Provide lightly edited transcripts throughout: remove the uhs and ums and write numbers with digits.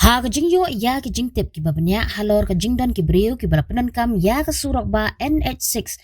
Ha ka jing yo ya ka jing tip ki babnya halor ka jing don ki breu ki balapanan kam ya ka surok ba NH6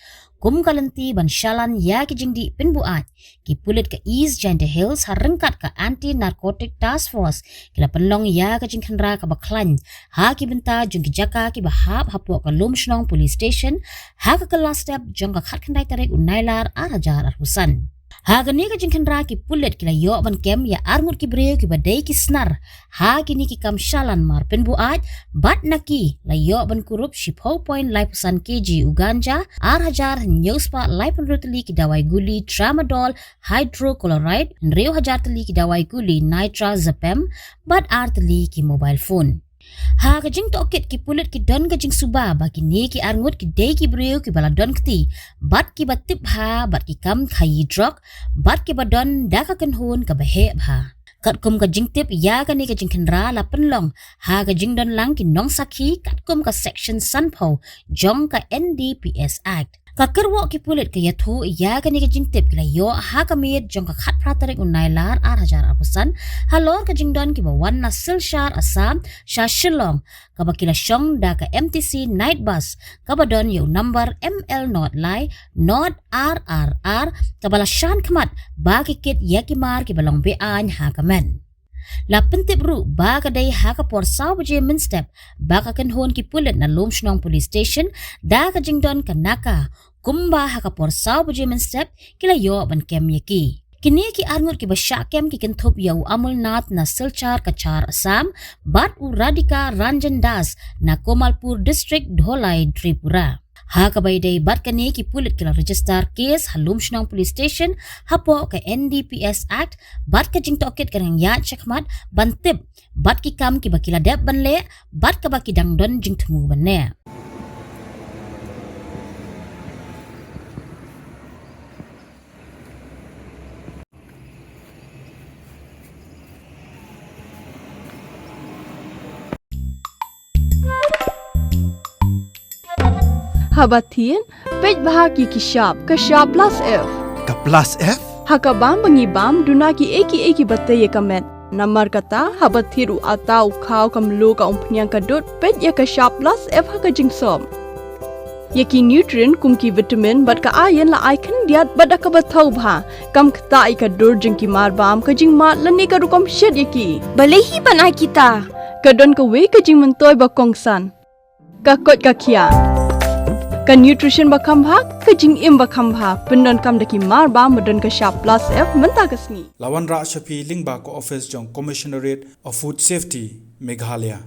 kum kalanti ban shalan ya ki jing di pinbuat ki pulit ka East Giant Hills harengkat ka anti narcotic task force ki lapanlong ya ka jing khandra ka baklan ha ki benta jung ki jaka ki bahap hapo ka lumshnong police station ha ka kelas step jong ka khat khandai tarik unailar arajar arhusan. Hagani ka jingkan ki pulet kila yo ban kem ya arngut ki breu ki badai ki snar ha kini ki kam shalan mar penbuat bat naki la yo ban kurup shipho point laipusan kg uganja hajar nyospa laipun rutli ki dawai guli tramadol hydrochloride reu hajar tali ki dawai guli nitrazepam bat artli ki mobile phone. Ha ka jing tokit ki pulit ki don ka jing suba bagi ni ki arngut ki day ki breu ki bala don kti bat ki batip ha bat ki kam khayi drug bat ki badon da ka kanhun ka bahe ha kat kum ka jing tip ya ka ni ka jing khandra la penlong ha ka jing don lang ki nong sakhi kat kum ka section sanpho jong ka NDPS Act ka kerwo ki pulit ka yathu ya ka ni ka jing tip la yo ha ka miet jong ka khat pratarik unailar hajar apusan halor ka jing don ki bawan na silshar asam sha shillong ka bakila shong da ka MTC night bus ka badon yo number ML not lai not RRR ka bala shan khamat ba ki kit ya ki mar ki balong be an ha ka men la pentip ru ba ka day ha ka por saw bje min step ba ka kan hon ki pulit na lumshnong police station da ka jing don ka naka kumba ha ka por saw bje min step kila yo ban kem yaki kini ki arngut ki basya kem ki kenthop yau amul nat na silchar kachar asam bat u radika ranjan das na komalpur district dholai tripura ha ka bay day bat kani ki pulit kila register case halum shnong police station hapo ka NDPS Act bat ka jing tokit kanang ya chakmat bantip bat ki kam ki bakila dep banle bat ka baki dang don jing thumu banne. Habatin, pej bahagi ki shop plus F. Ka plus F? Hakabam bangibam duna ki eki batte ye kamet. Namar kata habathiru atau khau kamlu ka umpnyang kadut pej ye ka shop plus F haka jingsom. Yeki nutrient kum ki vitamin bat ka iron la icon diat bada ka bathau bha kam kta ka dur jing ki mar bam ka jing mat lani ka rukom shed yeki. Balehi banai kita. Kadon ka we ka jing mentoy ba kongsan. Ka kot ka kia. Ka nutrition bakam bha ka jing im bakam bha pendon kam daki mar ba modon ka shop plus F menta kasni Lawan Ra Shafi Lingba ko office jong Commissionerate of Food Safety Meghalaya